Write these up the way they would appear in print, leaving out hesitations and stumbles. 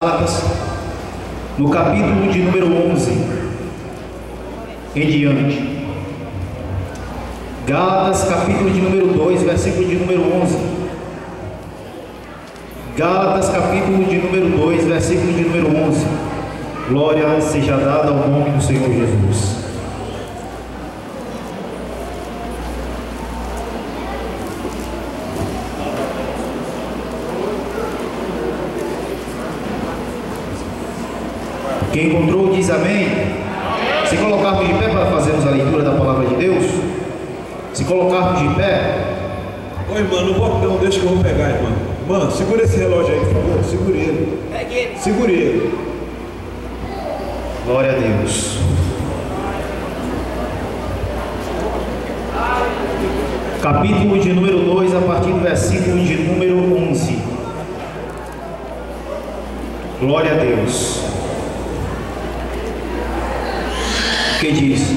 Gálatas, no capítulo de número 11 em diante. Gálatas, capítulo de número 2, versículo de número 11. Gálatas, capítulo de número 2, versículo de número 11. Glória seja dada ao nome do Senhor Jesus. Quem encontrou diz amém. Se colocarmos de pé para fazermos a leitura da palavra de Deus. Se colocarmos de pé. Ô irmã, não vou não, deixa que eu vou pegar, irmã. Irmã, segura esse relógio aí, por favor. Segure ele. Segure ele. Glória a Deus. Capítulo de número 2, a partir do versículo de número 11. Glória a Deus. Que diz: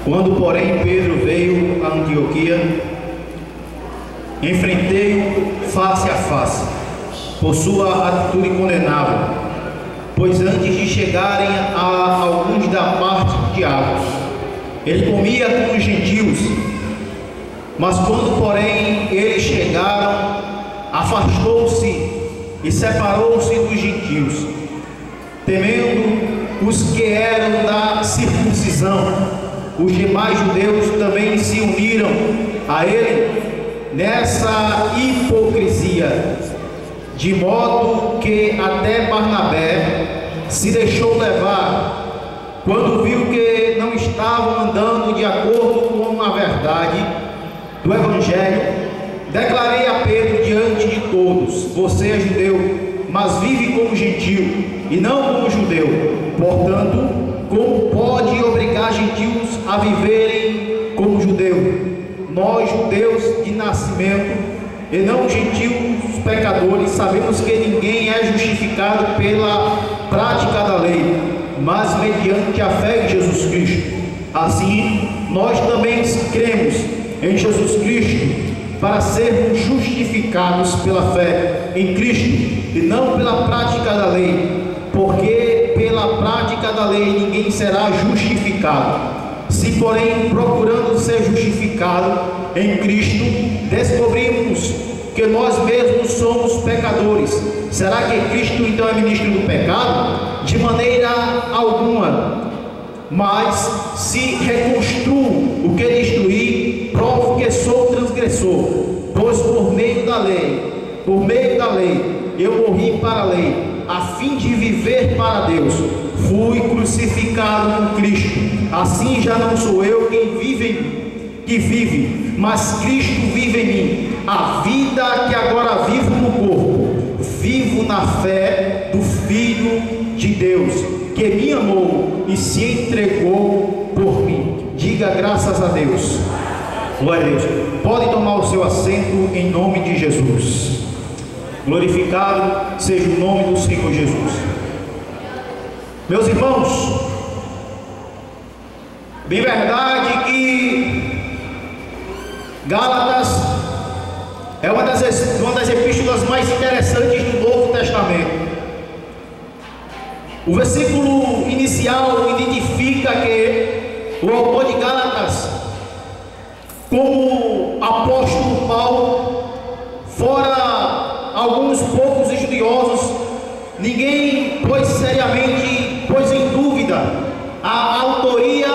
quando porém Pedro veio a Antioquia, enfrentei-o face a face por sua atitude condenável, pois antes de chegarem a alguns da parte de Tiago, ele comia com os gentios. Mas quando porém eles chegaram, afastou-se e separou-se dos gentios, temendo os que eram da circuncisão. Os demais judeus também se uniram a ele nessa hipocrisia, de modo que até Barnabé se deixou levar, quando viu que não estavam andando de acordo com a verdade do Evangelho. Declarei a Pedro diante de todos: você é judeu, mas vive como gentio e não como judeu. Portanto, como pode obrigar gentios a viverem como judeu? Nós, judeus de nascimento, e não gentios pecadores, sabemos que ninguém é justificado pela prática da lei, mas mediante a fé em Jesus Cristo. Assim, nós também cremos em Jesus Cristo para sermos justificados pela fé em Cristo e não pela prática da lei, porque pela prática da lei ninguém será justificado. Se porém procurando ser justificado em Cristo, descobrimos que nós mesmos somos pecadores, será que Cristo então é ministro do pecado? De maneira alguma. Mas se reconstruo o que destruí, provo que sou transgressor, pois por meio da lei, eu morri para a lei, a fim de viver para Deus. Fui crucificado com Cristo. Assim já não sou eu quem vive, mas Cristo vive em mim. A vida que agora vivo no corpo, vivo na fé do Filho de Deus, que me amou e se entregou por mim. Diga graças a Deus. Glória a Deus. Pode tomar o seu assento em nome de Jesus. Glorificado seja o nome do Senhor Jesus. Meus irmãos, bem verdade que Gálatas é uma das epístolas mais interessantes do Novo Testamento. O versículo inicial identifica que o autor de Gálatas, como apóstolo Paulo, fora alguns poucos estudiosos, ninguém pôs em dúvida a autoria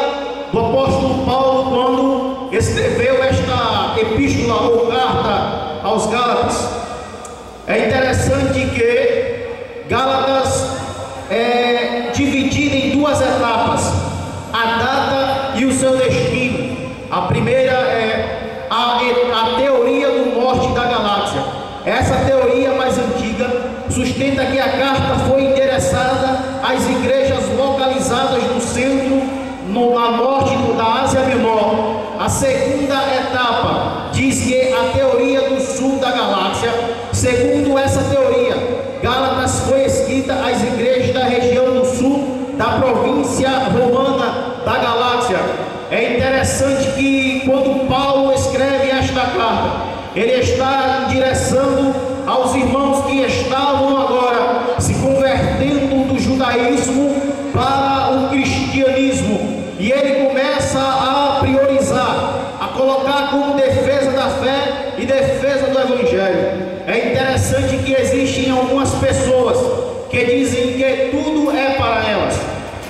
do apóstolo Paulo quando escreveu esta epístola ou carta aos Gálatas. É interessante que Gálatas é dividida em duas etapas: a data e o seu destino. A primeira é a teoria do norte da galáxia. Essa teoria mais antiga sustenta que a carta foi endereçada às igrejas localizadas no centro, na norte da Ásia Menor. A segunda etapa diz que a teoria do sul da galáxia. Segundo essa teoria, Gálatas foi escrita às igrejas da região do sul da província romana da galáxia. É interessante que quando Paulo escreve esta carta, ele está endereçando aos irmãos que estavam agora que dizem que tudo é para elas,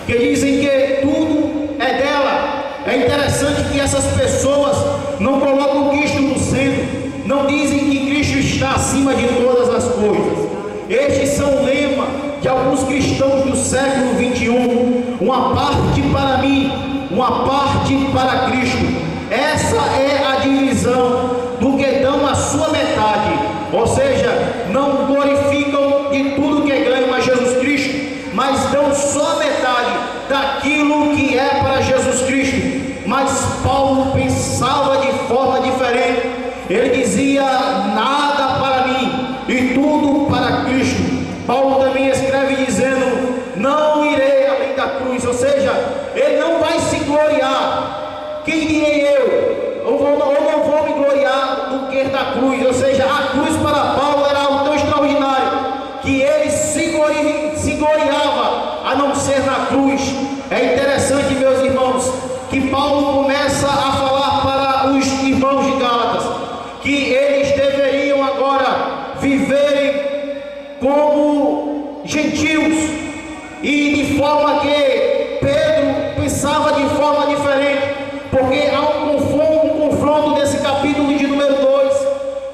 que dizem que tudo é dela. É interessante que essas pessoas não colocam Cristo no centro, não dizem que Cristo está acima de todas as coisas. Estes são o lema de alguns cristãos do século 21, uma parte para mim, uma parte para Cristo. Essa é a divisão do que dão a sua metade, ou seja, não glorificam de tudo que ganham a Jesus Cristo, mas dão só a metade daquilo que é para Jesus Cristo. Mas Paulo pensava de forma diferente. Ele dizia: nada para mim e tudo para Cristo. Paulo também escreve dizendo: não irei além da cruz, ou seja, ele não vai se gloriar. Quem direi eu? Eu não vou me gloriar do que da cruz, ou seja, a cruz para Paulo era algo tão extraordinário que ele se gloriava a não ser na cruz. É interessante, meus irmãos, que Paulo começa a falar para os irmãos de Gálatas que eles deveriam agora viverem como gentios, e de forma que Pedro pensava de forma diferente, porque há um confronto nesse capítulo de número 2,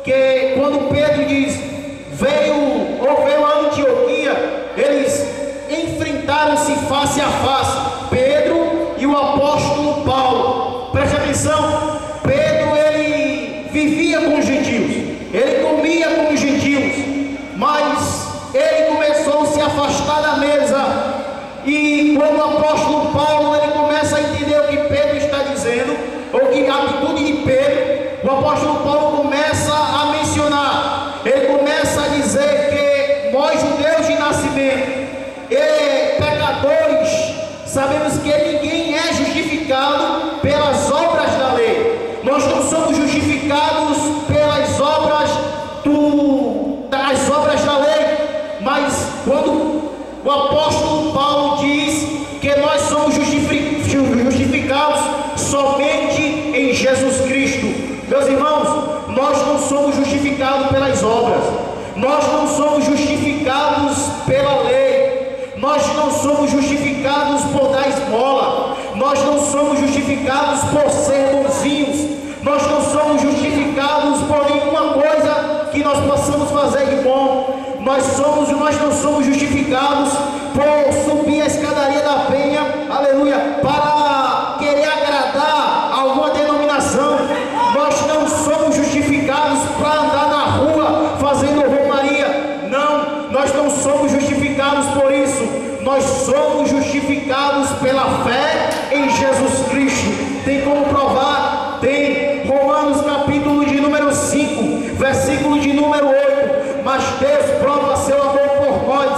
que quando Pedro diz veio a Antioquia, eles enfrentaram-se face a face, Pedro e o apóstolo Paulo. Preste atenção, Pedro ele vivia com os gentios, ele comia com os gentios, mas ele começou a se afastar da mesa. E quando o apóstolo Paulo ele começa a entender o que Pedro está dizendo, ou que a atitude de Pedro, o apóstolo Paulo começa a mencionar, ele começa a dizer que nós judeus de nascimento e pecadores sabemos que ninguém é justificado pelas obras da lei. Nós não somos justificados pelas obras das obras da lei, mas quando o apóstolo Paulo diz que nós somos justificados somente em Jesus Cristo, meus irmãos, nós não somos justificados pelas obras, nós não somos justificados pela lei, nós não somos justificados por dar esmola, nós não somos justificados por ser bonzinhos, nós não somos justificados por nenhuma coisa que nós possamos fazer de bom. Nós não somos justificados por subir a escadaria da penha, aleluia, para querer agradar alguma denominação. Nós não somos justificados para andar na rua fazendo romaria. Não, nós não somos justificados por isso. Nós somos justificados pela fé em Jesus Cristo. Tem como provar? Tem. Romanos capítulo de número 5, versículo de número 8. Mas Deus prova seu amor por nós,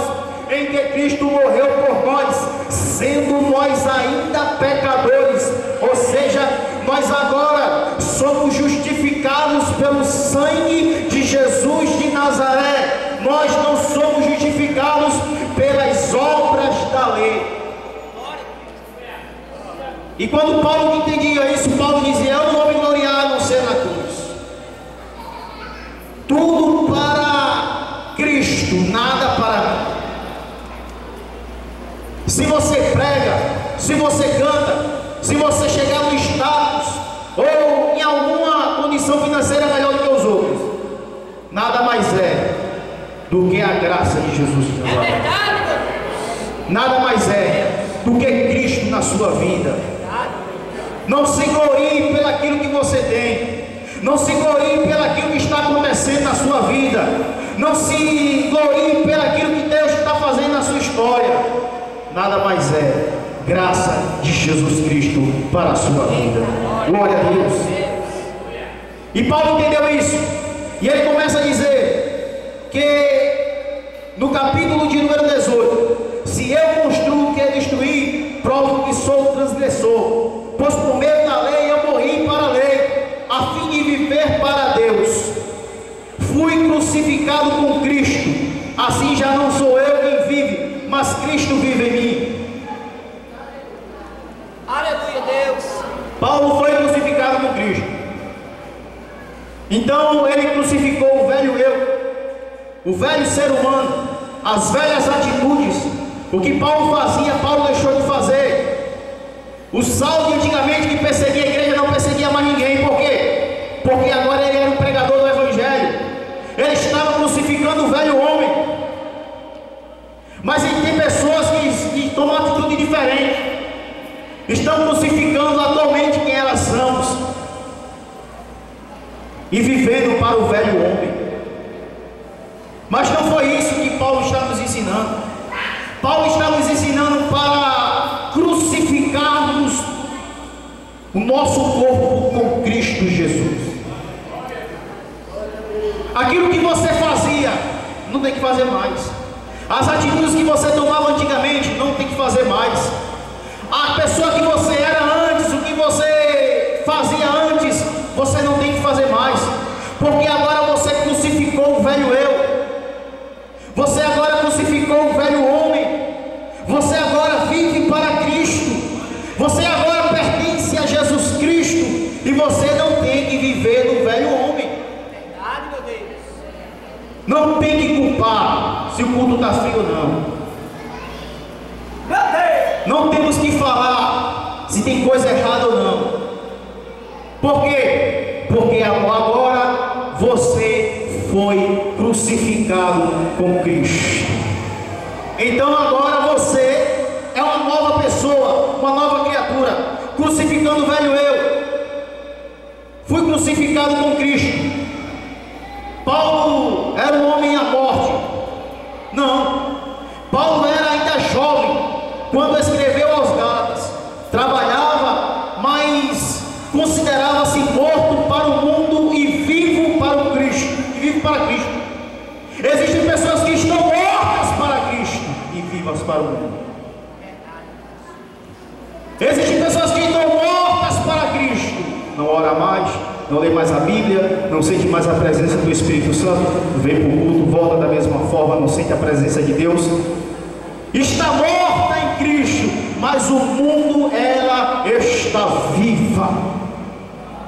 em que Cristo morreu por nós, sendo nós ainda pecadores. Ou seja, nós agora somos justificados pelo sangue de Jesus de Nazaré. Nós não somos justificados pelas obras da lei. E quando Paulo entendia isso, Paulo dizia: eu não vou me gloriar a não ser na cruz. Tudo para Cristo, nada para mim. Se você prega, se você canta, se você chegar no status ou em alguma condição financeira melhor do que os outros, nada mais é do que a graça de Jesus. É verdade. Nada mais é do que Cristo na sua vida. Não se glorie pelaquilo que você tem, não se glorie pelaquilo que está acontecendo na sua vida, não se glorie pelaquilo que Deus está fazendo na sua história. Nada mais é graça de Jesus Cristo para a sua vida. Glória a Deus. E Paulo entendeu isso, e ele começa a dizer que no capítulo de número 18: se eu construo o que é destruir, provo que sou transgressor, pois por meio da lei eu morri para a lei, a fim de viver para Deus. Fui crucificado com Cristo, assim já não sou eu quem vive, mas Cristo vive em mim. Aleluia, Deus. Paulo foi crucificado com Cristo. Então ele crucificou o velho eu, o velho ser humano, as velhas atitudes O que Paulo fazia, Paulo deixou de fazer. O Saulo de antigamente, que perseguia a igreja, não perseguia mais ninguém. Por quê? Porque agora ele era um pregador do evangelho. Ele estava crucificando o velho homem. Mas tem pessoas que tomam atitude diferente. Estão crucificando atualmente quem elas são e vivendo para o velho homem. Mas não foi isso que Paulo está nos ensinando. Paulo está nos ensinando para crucificarmos o nosso corpo com Cristo Jesus. Aquilo que você fazia, não tem que fazer mais. As atitudes que você tomava antigamente, não tem que fazer mais. A pessoa que você era antes, o que você fazia antes, você não tem que fazer mais. Porque agora você crucificou o velho eu. Você agora crucificou o velho homem. Você agora vive para Cristo. Você agora pertence a Jesus Cristo. E você não tem que viver no velho homem. Verdade, meu Deus. Não tem que culpar se o culto está frio ou não. Meu Deus. Não temos que falar se tem coisa errada ou não. Por quê? Porque agora você foi crucificado com Cristo. Então agora você é uma nova pessoa, uma nova criatura, crucificando o velho eu. Fui crucificado com Cristo. Paulo era um homem à morte? Não. Paulo era ainda jovem quando escreveu aos Gálatas. Trabalhava, mas considerava-se morto para o mundo e vivo para o Cristo. E vivo para Cristo. Existem pessoas que estão mortas para Cristo e vivas para o mundo. Existem pessoas que estão mortas para Cristo. Não ora mais, não lê mais a Bíblia, não sente mais a presença do Espírito Santo, vem para o culto, volta da mesma forma, não sente a presença de Deus. Está morta em Cristo, mas o mundo, ela está viva,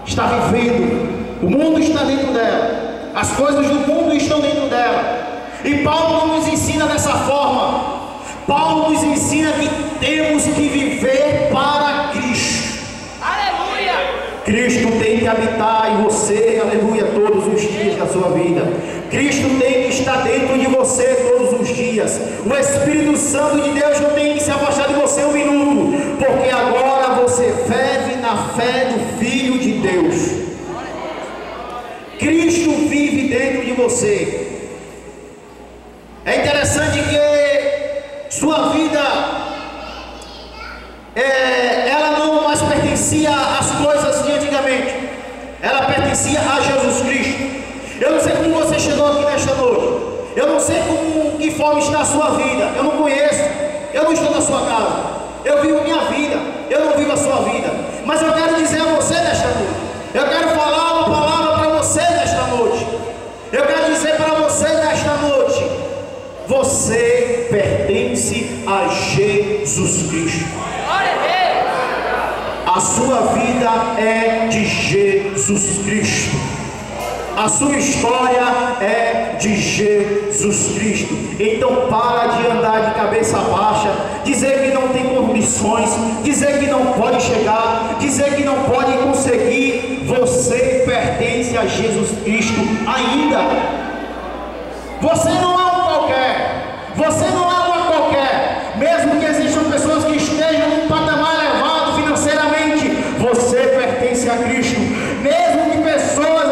está vivendo. O mundo está dentro dela, as coisas do mundo estão dentro dela. E Paulo nos ensina dessa forma. Paulo nos ensina que temos que viver para Cristo. Aleluia! Cristo tem que habitar em você, aleluia, todos os dias da sua vida. Cristo tem que estar dentro de você todos os dias. O Espírito Santo de Deus não tem que se afastar de você um minuto, porque agora você vive na fé do Filho de Deus. Cristo vive dentro de você. É interessante que sua vida, ela não mais pertencia às coisas de antigamente. Ela pertencia a Jesus Cristo. Eu não sei como você chegou aqui nesta noite. Eu não sei como, que forma está a sua vida. Eu não conheço. Eu não estou na sua casa. Eu vivo minha vida. Eu não vivo a sua vida. Mas eu quero dizer a você nesta noite. Eu quero falar uma palavra para você nesta noite. Eu quero dizer para você nesta noite. Você pertence a Jesus Cristo. A sua vida é de Jesus Cristo. A sua história é de Jesus Cristo. Então para de andar de cabeça baixa, dizer que não tem condições, dizer que não pode chegar, dizer que não pode conseguir. Você pertence a Jesus Cristo ainda. Você não é um qualquer. Você não é uma qualquer. Mesmo que existam pessoas que estejam num patamar elevado financeiramente, você pertence a Cristo. Mesmo que pessoas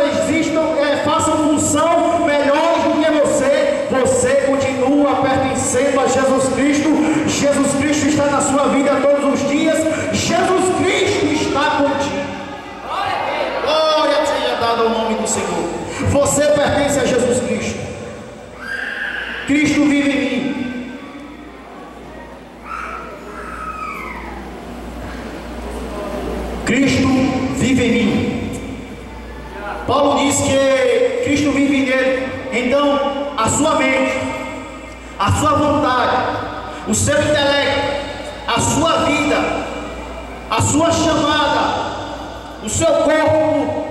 façam função melhores do que você continua pertencendo a Jesus Cristo. Jesus Cristo está na sua vida todos os dias. Jesus Cristo está contigo. Glória seja dada ao nome do Senhor. Você pertence a Jesus Cristo. Cristo vive em mim. Cristo vive em mim. Paulo diz que Cristo vive nele. Então a sua mente, a sua vontade, o seu intelecto, a sua vida, a sua chamada, o seu corpo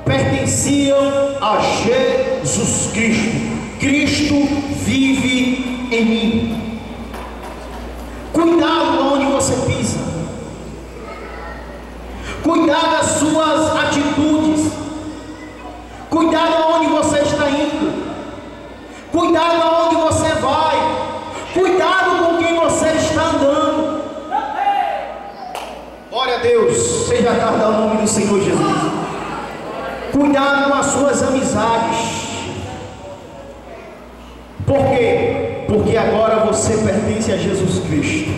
pertenciam a Jesus Cristo. Cristo vive em mim. Deus, seja dado ao nome do Senhor Jesus. Cuidado com as suas amizades. Por quê? Porque agora você pertence a Jesus Cristo.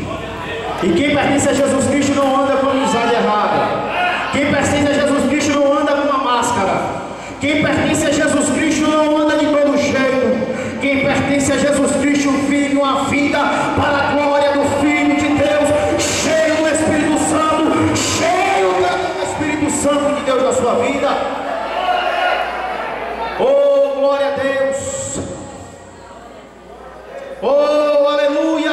E quem pertence a Jesus Cristo não anda com amizade errada. Quem pertence a Jesus Cristo não anda com uma máscara. Quem pertence a Jesus Cristo não anda de todo jeito. Quem pertence a Jesus Cristo vive uma vida para a glória do Filho de Deus, cheio do Espírito Santo, cheio do Espírito Santo de Deus na sua vida. Oh, glória a Deus. Oh, aleluia.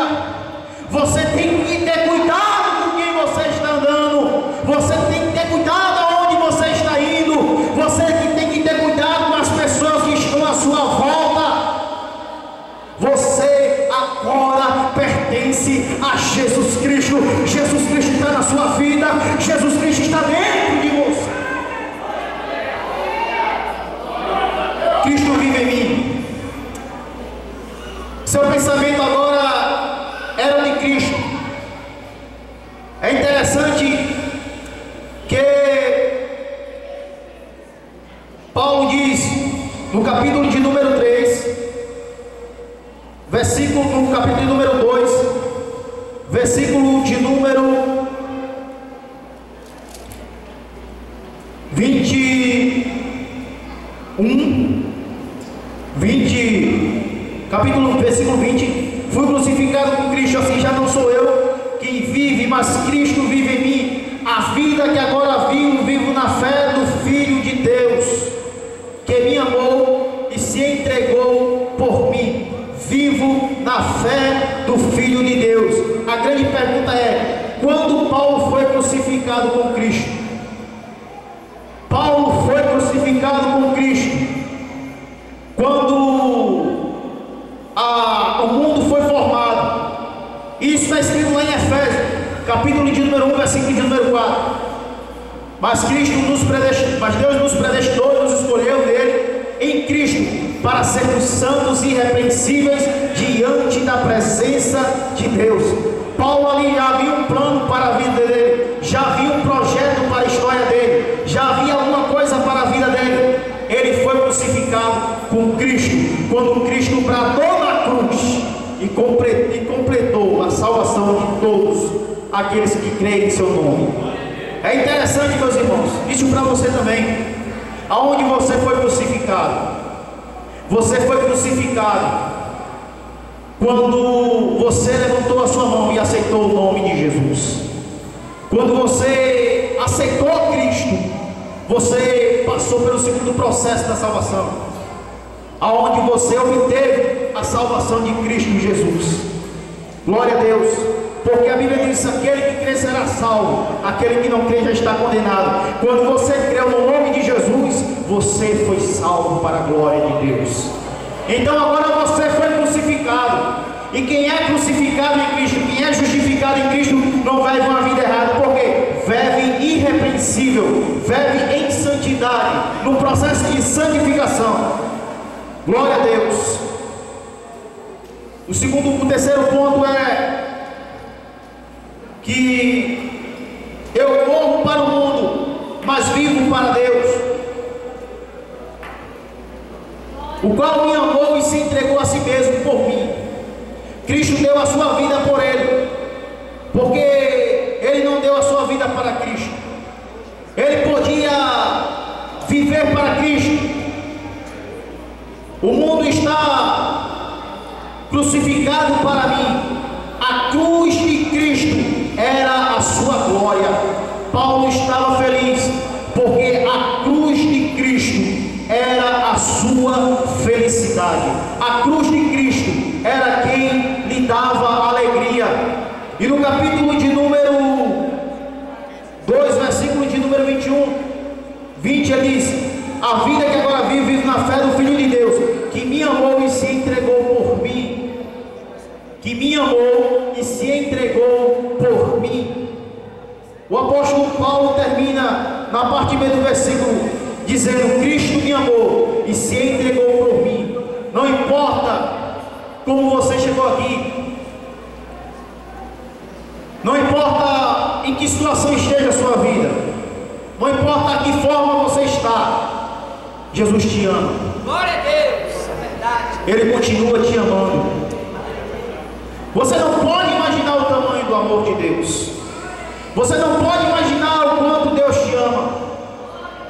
Você tem que ter cuidado com quem você está andando. Você tem que ter cuidado aonde você está indo. Você tem que ter cuidado com as pessoas que estão à sua volta. Você agora pertence a Jesus Cristo. Jesus Cristo está na sua vida. Jesus Cristo está dentro de você. Cristo vive em mim. Seu pensamento agora era de Cristo. É interessante que Paulo diz no capítulo de número 3, no capítulo de número 2, versículo de número versículo 20: fui crucificado com Cristo, assim já não sou eu quem vive, mas Cristo vive em mim. A vida que agora vivo na fé do Filho de Deus, que me amou e se entregou por mim. Vivo na fé do Filho de Deus. A grande pergunta é: quando Paulo foi crucificado com Cristo? Paulo foi crucificado com Cristo quando o mundo foi formado. Isso está escrito lá em Efésios, capítulo de número 1, versículo de número 4. Mas Deus nos predestinou e nos escolheu nele, em Cristo, para sermos santos e irrepreensíveis diante da presença de Deus. Paulo ali já havia um plano para a vida dele, já havia um projeto para a história dele, já havia alguma coisa para a vida dele. Ele foi crucificado com Cristo, quando Cristo bradou na cruz e completou a salvação de todos aqueles que creem em seu nome. É interessante, meus irmãos, isso para você também. Aonde você foi crucificado? Você foi crucificado quando você levantou a sua mão e aceitou o nome de Jesus. Quando você aceitou Cristo, você passou pelo segundo processo da salvação, aonde você obteve a salvação de Cristo Jesus. Glória a Deus, porque a Bíblia diz: aquele que crê será salvo, aquele que não crê já está condenado. Quando você creu no nome de Jesus, você foi salvo para a glória de Deus. Então agora você foi crucificado. E quem é crucificado em Cristo, quem é justificado em Cristo, não vive uma vida errada. Por quê? Vive irrepreensível, vive em santidade, no processo de santificação. Glória a Deus. O terceiro ponto é que eu morro para o mundo, mas vivo para Deus, o qual me amou e se entregou a si mesmo por mim. Cristo deu a sua vida por ele, porque ele não deu a sua vida para Cristo. Ele podia viver para Cristo. O mundo está crucificado para mim. A cruz de Cristo era a sua glória. Paulo estava feliz, porque a cruz de Cristo era a sua felicidade. A cruz de Cristo era quem lhe dava alegria. E no capítulo de número 2, versículo de número 20, ele diz: a vida que agora vivo na fé do Filho de Deus, que me amou e se entregou por mim. Que me amou e se entregou por mim. O apóstolo Paulo termina na parte B do versículo dizendo: Cristo me amou e se entregou por mim. Não importa como você chegou aqui, não importa em que situação esteja a sua vida, não importa a que forma você está, Jesus te ama. Glória a Deus, é verdade. Ele continua te amando. Você não pode imaginar o tamanho do amor de Deus. Você não pode imaginar o quanto Deus te ama.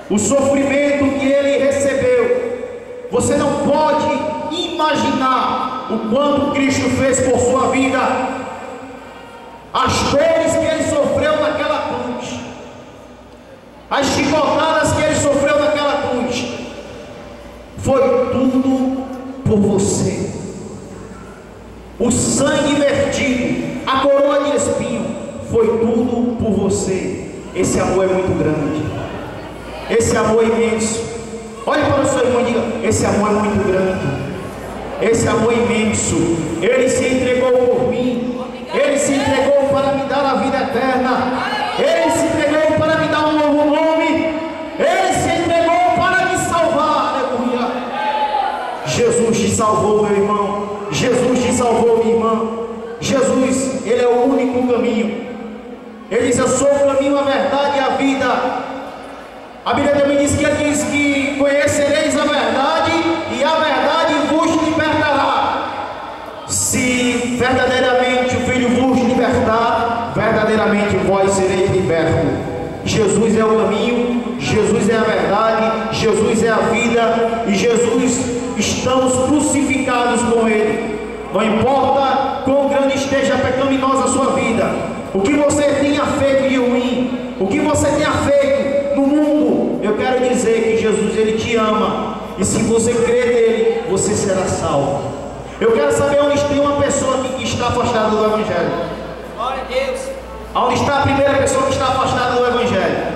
O sofrimento que Ele recebeu. Você não pode imaginar o quanto Cristo fez por sua vida. As dores que Ele sofreu naquela cruz. As chicotadas que Ele sofreu naquela cruz. Foi tudo por você. O sangue vertido, a coroa de espinho, foi tudo por você. Esse amor é muito grande. Esse amor é imenso. Olhe para o seu irmão e diga: esse amor é muito grande. Esse amor é imenso. Ele se entregou por mim. Ele se entregou para me dar a vida eterna. Ele se entregou para me dar um novo nome. Ele se entregou para me salvar. Aleluia. Jesus te salvou, meu irmão. Jesus te salvou, minha irmã. Jesus, Ele é o único caminho. Ele diz: eu sou o caminho, a verdade e a vida. A Bíblia também diz que Ele diz que conhecereis a verdade e a verdade vos libertará. Se verdadeiramente o Filho vos libertar, verdadeiramente vós sereis libertos. Jesus é o caminho, Jesus é a verdade, Jesus é a vida, e Jesus, estamos crucificados com Ele. Não importa quão grande esteja a pecaminosa a sua vida, o que você tenha feito de ruim, o que você tenha feito no mundo, eu quero dizer que Jesus, Ele te ama, e se você crer nele, você será salvo. Eu quero saber onde tem uma pessoa aqui que está afastada do Evangelho. Glória a Deus. Onde está a primeira pessoa que está afastada do Evangelho?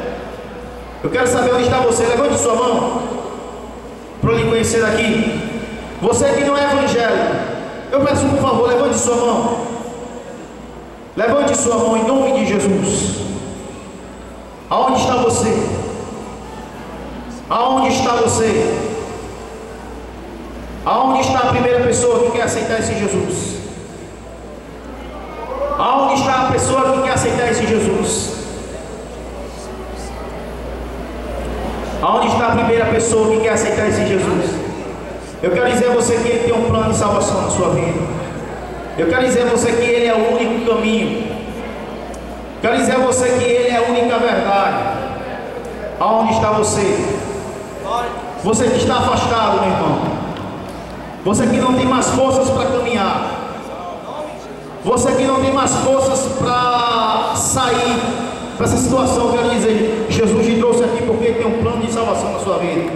Eu quero saber onde está você. Levante sua mão para eu lhe conhecer aqui. Você que não é evangélico, eu peço por favor, levante sua mão. Levante sua mão em nome de Jesus. Aonde está você? Aonde está você? Aonde está a primeira pessoa que quer aceitar esse Jesus? Aonde está a pessoa que quer aceitar esse Jesus? Aonde está a primeira pessoa que quer aceitar esse Jesus? Eu quero dizer a você que Ele tem um plano de salvação na sua vida. Eu quero dizer a você que Ele é o único caminho. Eu quero dizer a você que Ele é a única verdade. Aonde está você? Você que está afastado, meu irmão. Você que não tem mais forças para caminhar. Você que não tem mais forças para sair dessa situação, eu quero dizer, Jesus te trouxe aqui porque Ele tem um plano de salvação na sua vida.